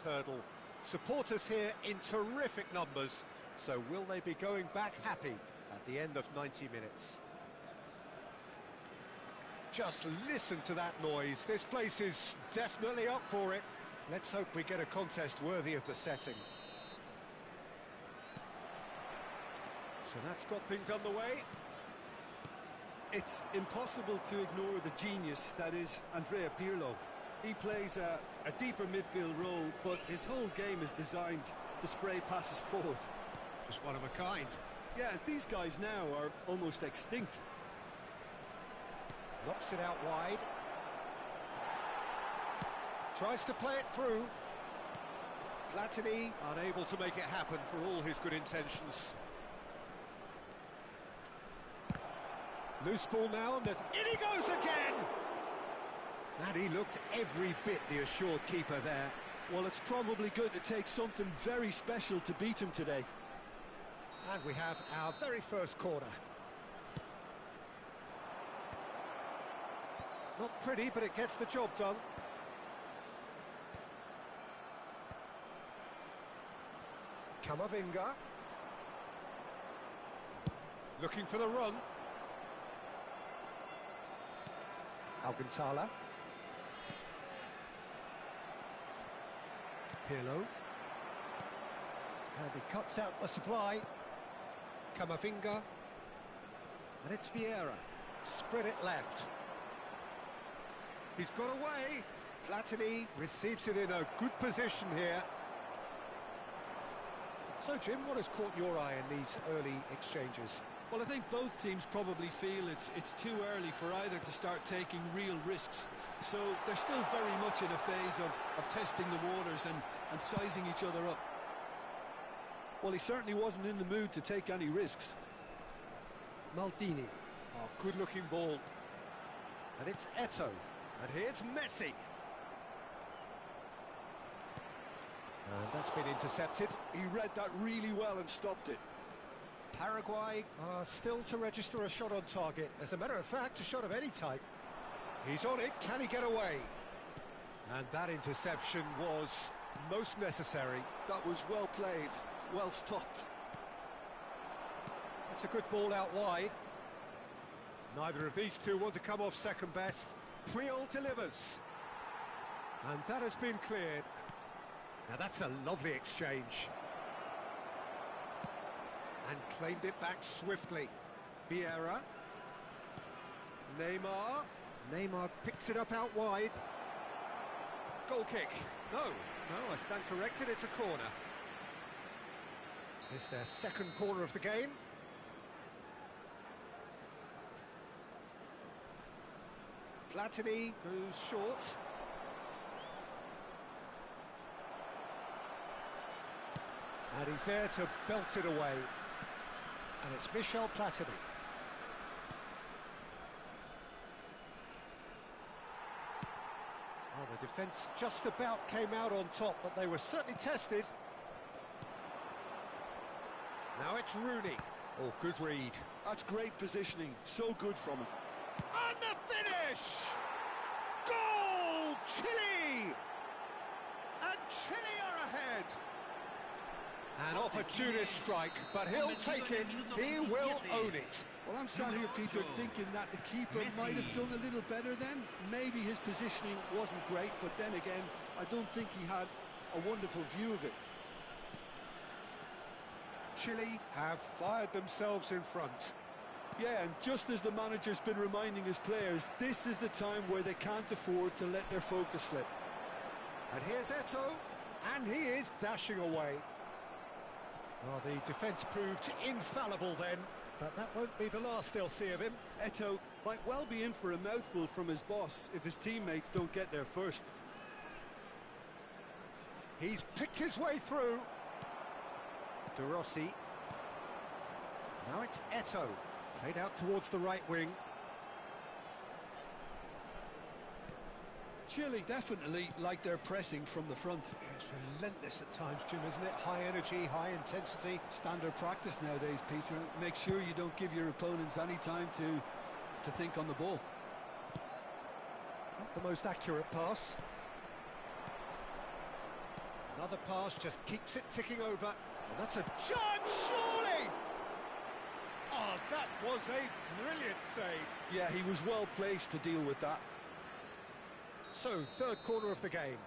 hurdle. Supporters here in terrific numbers, so will they be going back happy at the end of 90 minutes? Just listen to that noise. This place is definitely up for it. Let's hope we get a contest worthy of the setting. So that's got things underway. It's impossible to ignore the genius that is Andrea Pirlo. He plays a deeper midfield role, but his whole game is designed to spray passes forward. Just one of a kind. Yeah, these guys now are almost extinct. Knocks it out wide. Tries to play it through. Platini unable to make it happen for all his good intentions. Loose ball now, and in he goes again! And he looked every bit the assured keeper there. Well, it's probably going to take something very special to beat him today. And we have our very first corner. Not pretty, but it gets the job done. Camavinga. Looking for the run. Alcantara. Pirlo. And he cuts out the supply. Camavinga. And it's Vieira. Spread it left. He's got away. Platini receives it in a good position here. So, Jim, what has caught your eye in these early exchanges? Well, I think both teams probably feel it's too early for either to start taking real risks. So they're still very much in a phase of testing the waters and sizing each other up. Well, he certainly wasn't in the mood to take any risks. Maldini. Oh, good-looking ball. And it's Eto'o. And here's Messi. And that's been intercepted. He read that really well and stopped it. Paraguay are still to register a shot on target. As a matter of fact, a shot of any type. He's on it. Can he get away? And that interception was most necessary. That was well played, well stopped. It's a good ball out wide. Neither of these two want to come off second best. Puyol delivers. And that has been cleared. Now that's a lovely exchange. And claimed it back swiftly. Vieira. Neymar. Neymar picks it up out wide. Goal kick. No, I stand corrected, it's a corner. It's their second corner of the game. Platini goes short. And he's there to belt it away. And it's Michel Platini. Well, the defence just about came out on top, but they were certainly tested. Now it's Rooney. Oh, good read. That's great positioning, so good from him. And the finish! Goal! Chile! And Chile are ahead! An opportunist strike, but he'll take it, he will own it. Well, I'm sat here, Peter, thinking that the keeper might have done a little better then. Maybe his positioning wasn't great, but then again, I don't think he had a wonderful view of it. Chile have fired themselves in front. Yeah, and just as the manager's been reminding his players, this is the time where they can't afford to let their focus slip. And here's Eto'o, and he is dashing away. Well, the defence proved infallible then, but that won't be the last they'll see of him. Eto'o might well be in for a mouthful from his boss if his teammates don't get there first. He's picked his way through. De Rossi. Now it's Eto'o, played out towards the right wing. Chile definitely like their pressing from the front. Yeah, it's relentless at times, Jim, isn't it? High energy, high intensity. Standard practice nowadays, Peter. Make sure you don't give your opponents any time to think on the ball. Not the most accurate pass. Another pass just keeps it ticking over. And that's a chance, surely! Oh, that was a brilliant save. Yeah, he was well placed to deal with that. So, third corner of the game.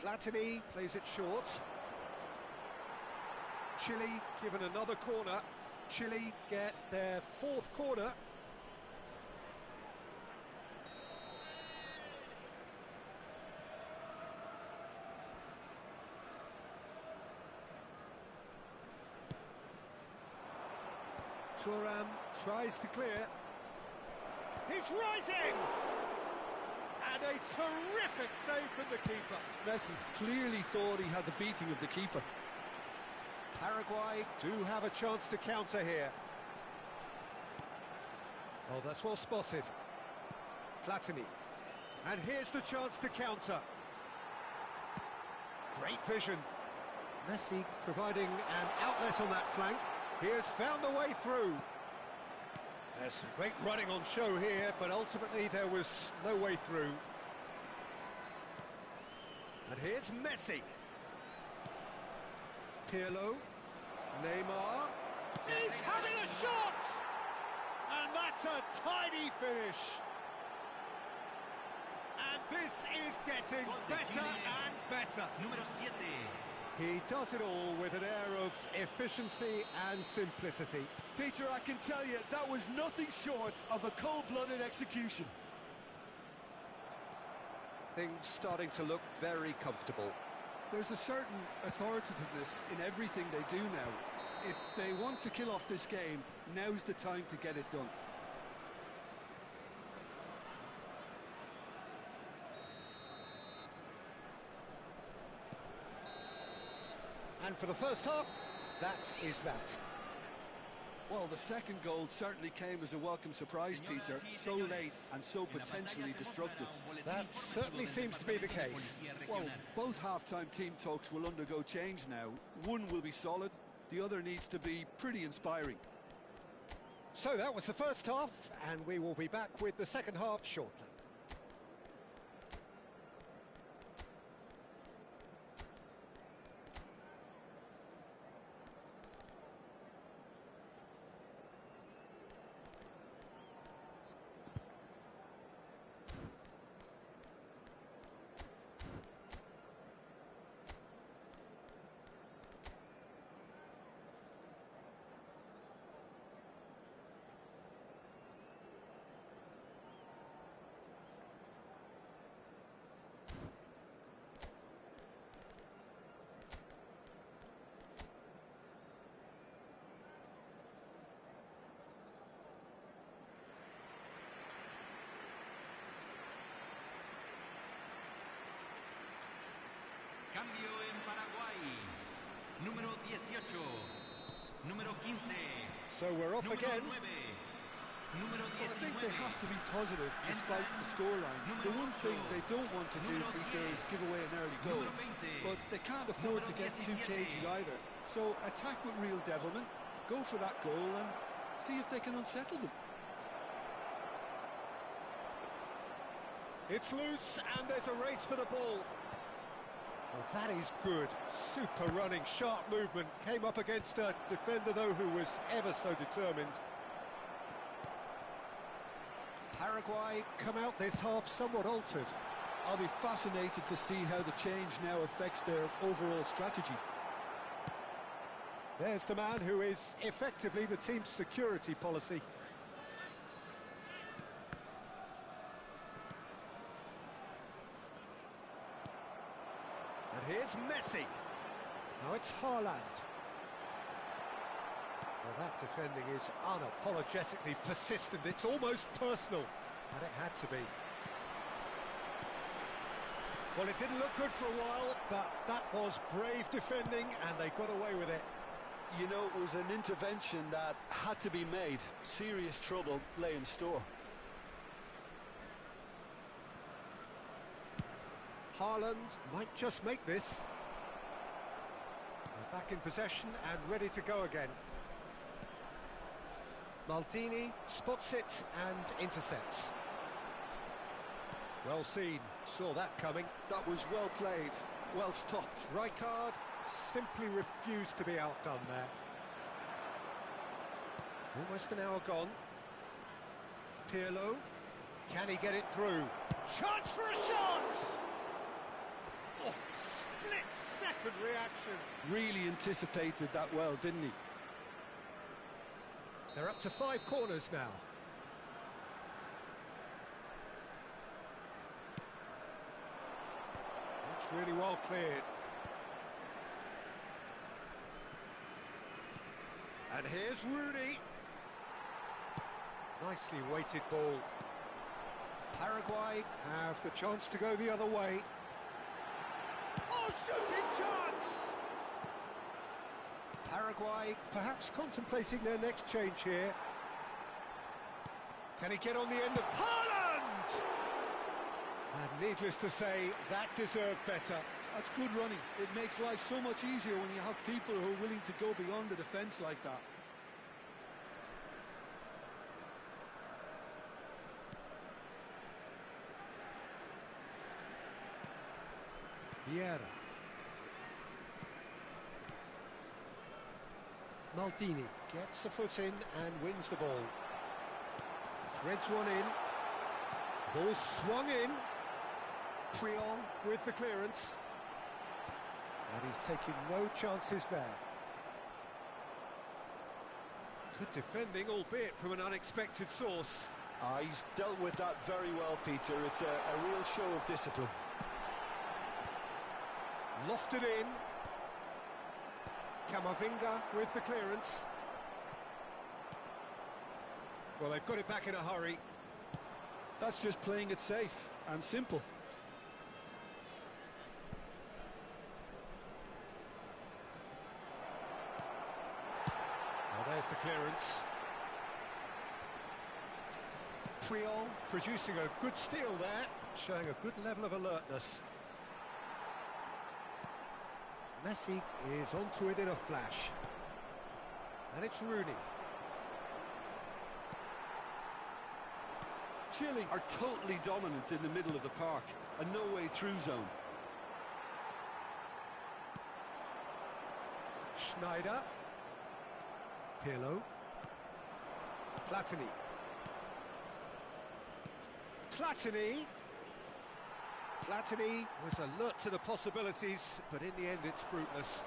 Platini plays it short. Chile given another corner. Chile get their fourth corner. Thuram tries to clear. He's rising! And a terrific save from the keeper. Messi clearly thought he had the beating of the keeper. Paraguay do have a chance to counter here. Oh, that's well spotted. Platini. And here's the chance to counter. Great vision. Messi providing an outlet on that flank. He has found the way through. There's some great running on show here, but ultimately there was no way through. And here's Messi. Pirlo. Neymar. He's having a shot! And that's a tiny finish. And this is getting better and better. Número 7. He does it all with an air of efficiency and simplicity. Peter, I can tell you, that was nothing short of a cold-blooded execution. Things starting to look very comfortable. There's a certain authoritativeness in everything they do now. If they want to kill off this game, now's the time to get it done. And for the first half, that is that. Well, the second goal certainly came as a welcome surprise, Peter. So late and so potentially destructive. That certainly seems to be the case. Well, both half-time team talks will undergo change now. One will be solid, the other needs to be pretty inspiring. So that was the first half, and we will be back with the second half shortly. Cambio en Paraguay. Número 18. Número 15. So we're off Número again. 9. Número 19. I think they have to be positive despite the scoreline. The one thing they don't want to do, Peter, is give away an early goal. But they can't afford to get too cagey either. So attack with real devilment, go for that goal and see if they can unsettle them. It's loose, and there's a race for the ball. Well, that is good. Super running, sharp movement. Came up against a defender, though, who was ever so determined. Paraguay come out this half somewhat altered. I'll be fascinated to see how the change now affects their overall strategy. There's the man who is effectively the team's security policy. And here's Messi. Now it's Haaland. Well, that defending is unapologetically persistent. It's almost personal, and it had to be. Well, it didn't look good for a while, but that was brave defending, and they got away with it. You know, it was an intervention that had to be made. Serious trouble lay in store. Haaland might just make this. They're back in possession and ready to go again. Maldini spots it and intercepts. Well seen, saw that coming. That was well played, well stopped. Rijkaard simply refused to be outdone there. Almost an hour gone. Pirlo, can he get it through? Chance for a shot! Oh, split-second reaction. Really anticipated that well, didn't he? They're up to 5 corners now. It's really well cleared. And here's Rooney. Nicely weighted ball. Paraguay have the chance to go the other way. Oh, shooting chance! Paraguay perhaps contemplating their next change here. Can he get on the end of Haaland? And needless to say, that deserved better. That's good running. It makes life so much easier when you have people who are willing to go beyond the defence like that. Vieira. Maldini gets a foot in and wins the ball. Threads one in. Ball swung in. Puyol with the clearance. And he's taking no chances there. Good defending, albeit from an unexpected source. He's dealt with that very well, Peter. It's a real show of discipline. Lofted in. Camavinga with the clearance. Well, they've got it back in a hurry. That's just playing it safe and simple. Now there's the clearance. Puyol producing a good steal there, showing a good level of alertness. Messi is onto it in a flash. And it's Rooney. Chile are totally dominant in the middle of the park, a no-way through zone. Schneider. Pirlo. Platini. Platini was alert to the possibilities, but in the end it's fruitless.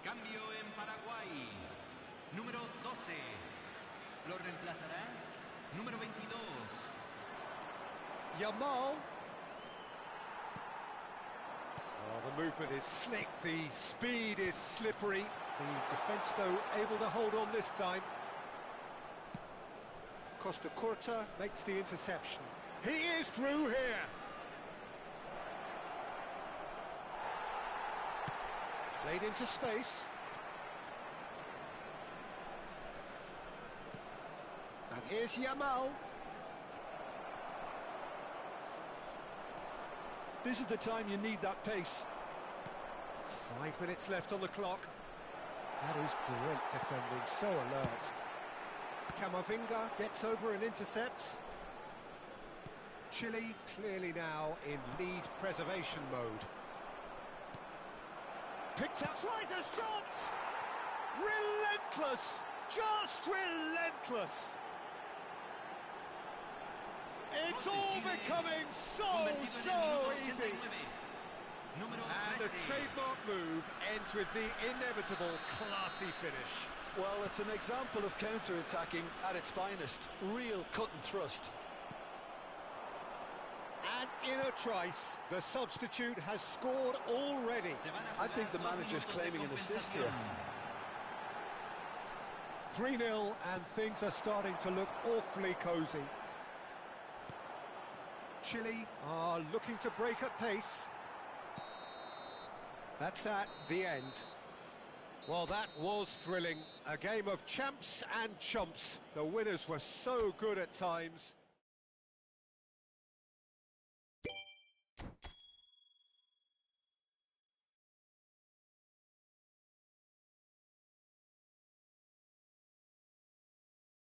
Cambio en Paraguay. Número 12. Lo reemplazará número 22. Yamal. Oh, the movement is slick, the speed is slippery. The defence, though, able to hold on this time. Costa Curta makes the interception. He is through here. Played into space. And here's Yamal. This is the time you need that pace. 5 minutes left on the clock. That is great defending, so alert. Camavinga gets over and intercepts. Chile clearly now in lead preservation mode. Picked up, tries a shot! Relentless! Just relentless! It's all becoming so easy! And the trademark move ends with the inevitable classy finish. Well, it's an example of counter-attacking at its finest. Real cut and thrust. And in a trice. The substitute has scored already. I think the manager's claiming an assist here. 3-0, and things are starting to look awfully cosy. Chile are looking to break at pace. That's that, the end. Well, that was thrilling. A game of champs and chumps. The winners were so good at times.